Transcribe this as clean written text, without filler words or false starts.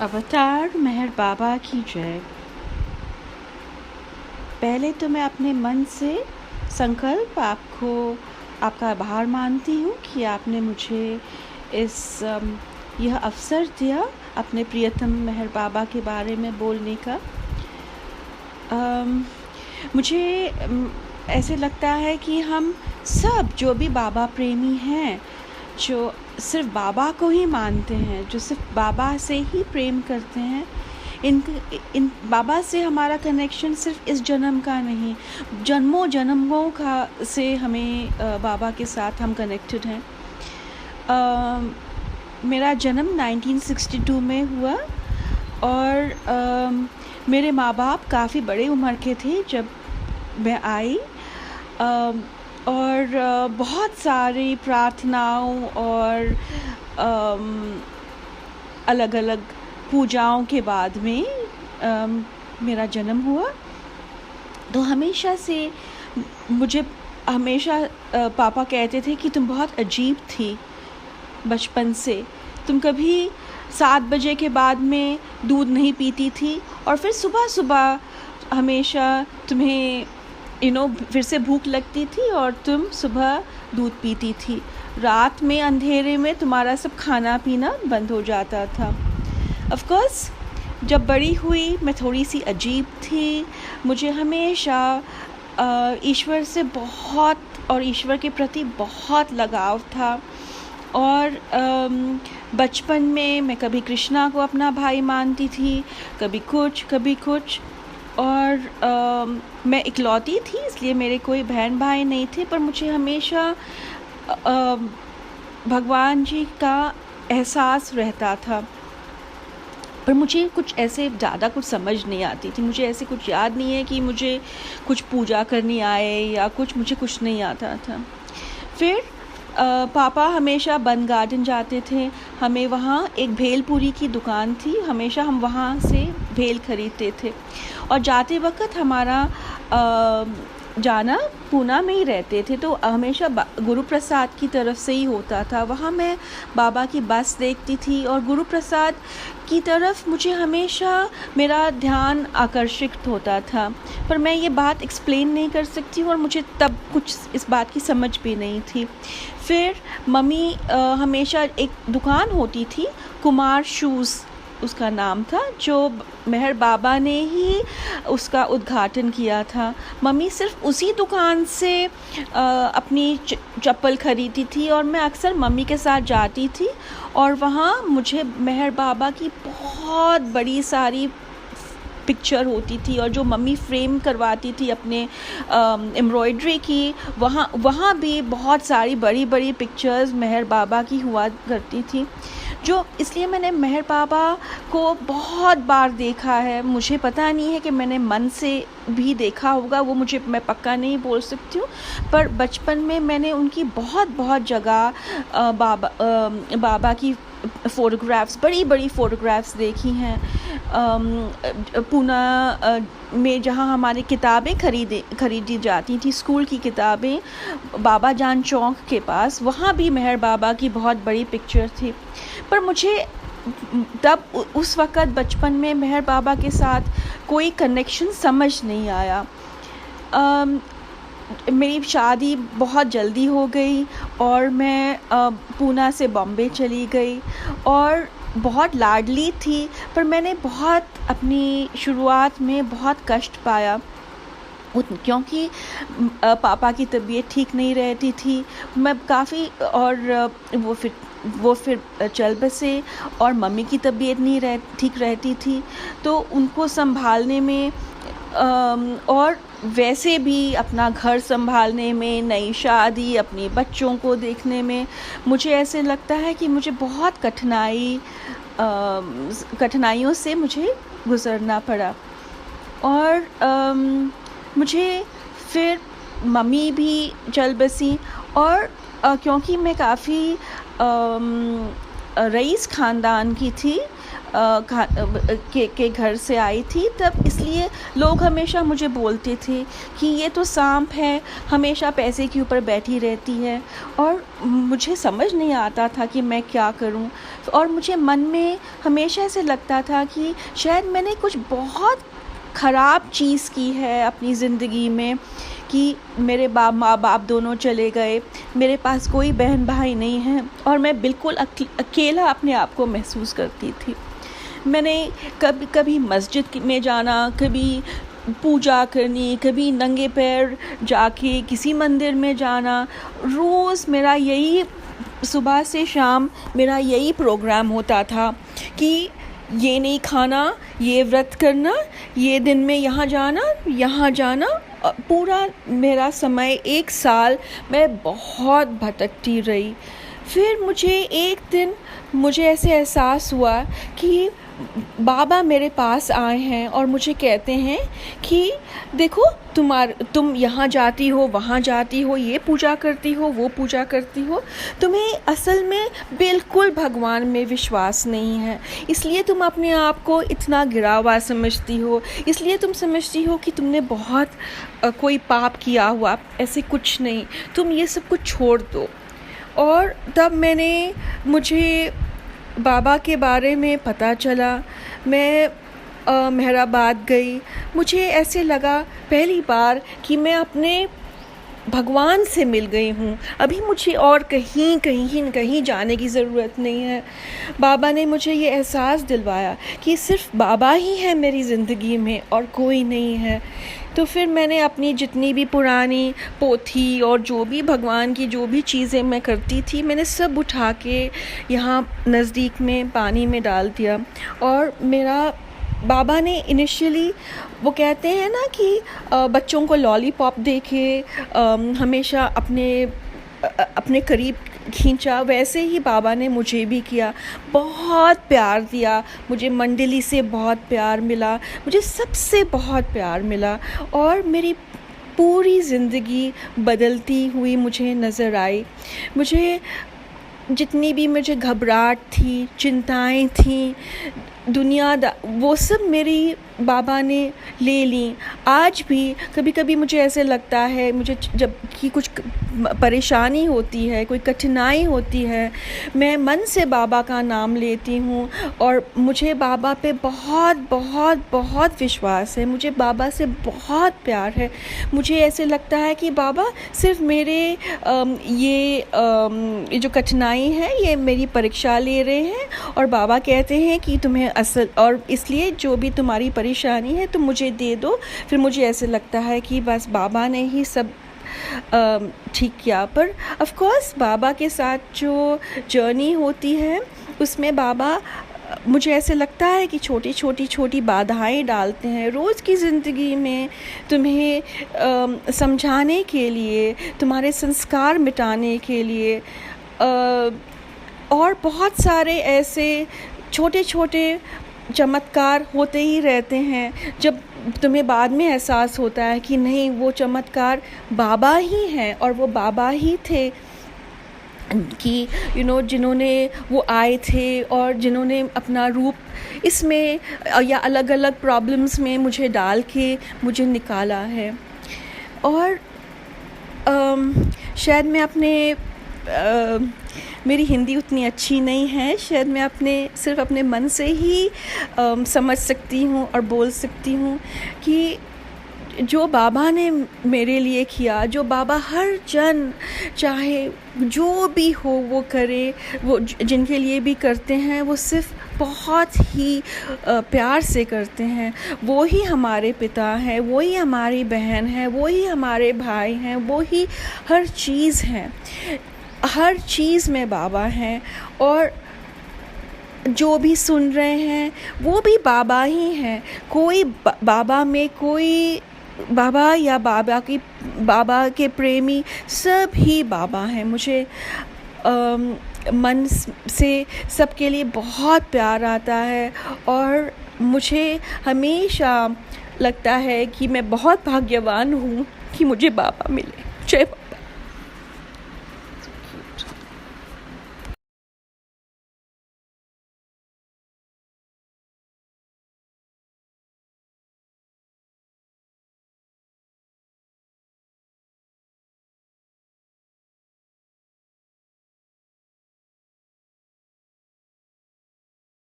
अवतार मेहर बाबा की जय। पहले तो मैं अपने मन से संकल्प आपका आभार मानती हूँ कि आपने मुझे यह अवसर दिया अपने प्रियतम मेहर बाबा के बारे में बोलने का। मुझे ऐसे लगता है कि हम सब जो भी बाबा प्रेमी हैं, जो सिर्फ बाबा को ही मानते हैं, जो सिर्फ बाबा से ही प्रेम करते हैं, इन बाबा से हमारा कनेक्शन सिर्फ इस जन्म का नहीं, जन्मों जन्मों का से हमें बाबा के साथ हम कनेक्टेड हैं। मेरा जन्म 1962 में हुआ और मेरे माँ बाप काफ़ी बड़े उम्र के थे जब मैं आई, और बहुत सारी प्रार्थनाओं और अलग अलग पूजाओं के बाद में मेरा जन्म हुआ। तो हमेशा से मुझे पापा कहते थे कि तुम बहुत अजीब थी बचपन से। तुम कभी 7 बजे के बाद में दूध नहीं पीती थी और फिर सुबह सुबह हमेशा तुम्हें फिर से भूख लगती थी और तुम सुबह दूध पीती थी। रात में अंधेरे में तुम्हारा सब खाना पीना बंद हो जाता था। ऑफ कोर्स जब बड़ी हुई मैं थोड़ी सी अजीब थी। मुझे हमेशा ईश्वर से बहुत और ईश्वर के प्रति बहुत लगाव था। और बचपन में मैं कभी कृष्णा को अपना भाई मानती थी, कभी कुछ। और मैं इकलौती थी, इसलिए मेरे कोई बहन भाई नहीं थे, पर मुझे हमेशा भगवान जी का एहसास रहता था। पर मुझे कुछ ऐसे ज़्यादा कुछ समझ नहीं आती थी। मुझे ऐसे कुछ याद नहीं है कि मुझे कुछ पूजा करनी आए या मुझे कुछ नहीं आता था। फिर पापा हमेशा बन गार्डन जाते थे। हमें वहाँ एक भेलपुरी की दुकान थी, हमेशा हम वहाँ से भेल खरीदते थे। और जाते वक्त हमारा जाना पूना में ही रहते थे, तो हमेशा गुरु प्रसाद की तरफ से ही होता था। वहाँ मैं बाबा की बस देखती थी और गुरु प्रसाद की तरफ मुझे हमेशा मेरा ध्यान आकर्षित होता था। पर मैं ये बात एक्सप्लेन नहीं कर सकती हूँ और मुझे तब कुछ इस बात की समझ भी नहीं थी। फिर मम्मी हमेशा एक दुकान होती थी, कुमार शूज़ उसका नाम था, जो मेहर बाबा ने ही उसका उद्घाटन किया था। मम्मी सिर्फ उसी दुकान से अपनी चप्पल खरीदी थी और मैं अक्सर मम्मी के साथ जाती थी। और वहाँ मुझे मेहर बाबा की बहुत बड़ी सारी पिक्चर होती थी और जो मम्मी फ्रेम करवाती थी अपने एम्ब्रॉयडरी की, वहाँ भी बहुत सारी बड़ी बड़ी पिक्चर्स मेहर बाबा की हुआ करती थी। जो इसलिए मैंने मेहर बाबा को बहुत बार देखा है। मुझे पता नहीं है कि मैंने मन से भी देखा होगा, वो मैं पक्का नहीं बोल सकती हूँ, पर बचपन में मैंने उनकी बहुत जगह बाबा की फ़ोटोग्राफ्स, बड़ी फ़ोटोग्राफ्स देखी हैं। पूना में जहाँ हमारी किताबें खरीदी जाती थी, स्कूल की किताबें, बाबा जान चौक के पास, वहाँ भी मेहर बाबा की बहुत बड़ी पिक्चर थी। पर मुझे तब उस वक़्त बचपन में मेहर बाबा के साथ कोई कनेक्शन समझ नहीं आया। मेरी शादी बहुत जल्दी हो गई और मैं पूना से बॉम्बे चली गई और बहुत लाडली थी, पर मैंने बहुत अपनी शुरुआत में बहुत कष्ट पाया, क्योंकि पापा की तबीयत ठीक नहीं रहती थी। मैं काफ़ी और वो फिर चल बसे और मम्मी की तबीयत नहीं ठीक रहती थी, तो उनको संभालने में और वैसे भी अपना घर संभालने में, नई शादी, अपने बच्चों को देखने में, मुझे ऐसे लगता है कि मुझे बहुत कठिनाइयों से मुझे गुज़रना पड़ा। और मुझे फिर मम्मी भी चल बसी और क्योंकि मैं काफ़ी रईस ख़ानदान की थी, के घर से आई थी, तब इसलिए लोग हमेशा मुझे बोलते थे कि ये तो सांप है, हमेशा पैसे के ऊपर बैठी रहती है। और मुझे समझ नहीं आता था कि मैं क्या करूं, और मुझे मन में हमेशा ऐसे लगता था कि शायद मैंने कुछ बहुत ख़राब चीज़ की है अपनी ज़िंदगी में, कि मेरे माँ बाप दोनों चले गए, मेरे पास कोई बहन भाई नहीं है, और मैं बिल्कुल अकेला अपने आप को महसूस करती थी। मैंने कभी मस्जिद में जाना, कभी पूजा करनी, कभी नंगे पैर जाके किसी मंदिर में जाना, रोज़ मेरा यही सुबह से शाम मेरा यही प्रोग्राम होता था कि ये नहीं खाना, ये व्रत करना, ये दिन में यहाँ जाना। पूरा मेरा समय 1 साल मैं बहुत भटकती रही। फिर मुझे एक दिन ऐसे एहसास हुआ कि बाबा मेरे पास आए हैं और मुझे कहते हैं कि देखो, तुम यहाँ जाती हो, वहाँ जाती हो, ये पूजा करती हो, वो पूजा करती हो, तुम्हें असल में बिल्कुल भगवान में विश्वास नहीं है, इसलिए तुम अपने आप को इतना गिरा हुआ समझती हो, इसलिए तुम समझती हो कि तुमने बहुत कोई पाप किया हुआ। ऐसे कुछ नहीं, तुम ये सब कुछ छोड़ दो। और तब मुझे बाबा के बारे में पता चला। मैं मेहराबाद गई। मुझे ऐसे लगा पहली बार कि मैं अपने भगवान से मिल गई हूँ। अभी मुझे और कहीं जाने की ज़रूरत नहीं है। बाबा ने मुझे ये एहसास दिलवाया कि सिर्फ बाबा ही है मेरी ज़िंदगी में और कोई नहीं है। तो फिर मैंने अपनी जितनी भी पुरानी पोथी और जो भी भगवान की जो भी चीज़ें मैं करती थी, मैंने सब उठा के यहाँ नज़दीक में पानी में डाल दिया। और मेरा बाबा ने इनिशियली, वो कहते हैं ना कि बच्चों को लॉलीपॉप दे के हमेशा अपने करीब खींचा, वैसे ही बाबा ने मुझे भी किया। बहुत प्यार दिया मुझे, मंडली से बहुत प्यार मिला, मुझे सबसे बहुत प्यार मिला, और मेरी पूरी ज़िंदगी बदलती हुई मुझे नज़र आई। मुझे जितनी भी मुझे घबराहट थी, चिंताएं थी, वो सब मेरी बाबा ने ले ली। आज भी कभी कभी मुझे ऐसे लगता है, मुझे जब कि कुछ परेशानी होती है, कोई कठिनाई होती है, मैं मन से बाबा का नाम लेती हूँ, और मुझे बाबा पे बहुत बहुत बहुत विश्वास है, मुझे बाबा से बहुत प्यार है। मुझे ऐसे लगता है कि बाबा सिर्फ मेरे ये जो कठिनाई है, ये मेरी परीक्षा ले रहे हैं, और बाबा कहते हैं कि तुम्हें असल, और इसलिए जो भी तुम्हारी परेशानी है तुम मुझे दे दो। फिर मुझे ऐसे लगता है कि बस बाबा ने ही सब ठीक किया। पर ऑफ कोर्स बाबा के साथ जो जर्नी होती है, उसमें बाबा, मुझे ऐसे लगता है कि छोटी बाधाएं डालते हैं रोज़ की ज़िंदगी में, तुम्हें समझाने के लिए, तुम्हारे संस्कार मिटाने के लिए, और बहुत सारे ऐसे छोटे चमत्कार होते ही रहते हैं, जब तुम्हें बाद में एहसास होता है कि नहीं, वो चमत्कार बाबा ही हैं, और वो बाबा ही थे कि जिन्होंने वो आए थे और जिन्होंने अपना रूप इसमें या अलग अलग प्रॉब्लम्स में मुझे डाल के मुझे निकाला है। और शायद मैं मेरी हिंदी उतनी अच्छी नहीं है, शायद मैं सिर्फ अपने मन से ही समझ सकती हूँ और बोल सकती हूँ कि जो बाबा ने मेरे लिए किया, जो बाबा हर जन, चाहे जो भी हो वो करे, वो जिनके लिए भी करते हैं, वो सिर्फ बहुत ही प्यार से करते हैं। वो ही हमारे पिता हैं, वो ही हमारी बहन है, वो ही हमारे भाई हैं, वो ही हर चीज़ हैं। हर चीज़ में बाबा हैं, और जो भी सुन रहे हैं वो भी बाबा ही हैं। कोई बाबा में कोई बाबा या बाबा के प्रेमी, सब ही बाबा हैं। मुझे मन से सबके लिए बहुत प्यार आता है, और मुझे हमेशा लगता है कि मैं बहुत भाग्यवान हूँ कि मुझे बाबा मिले। जय बाबा।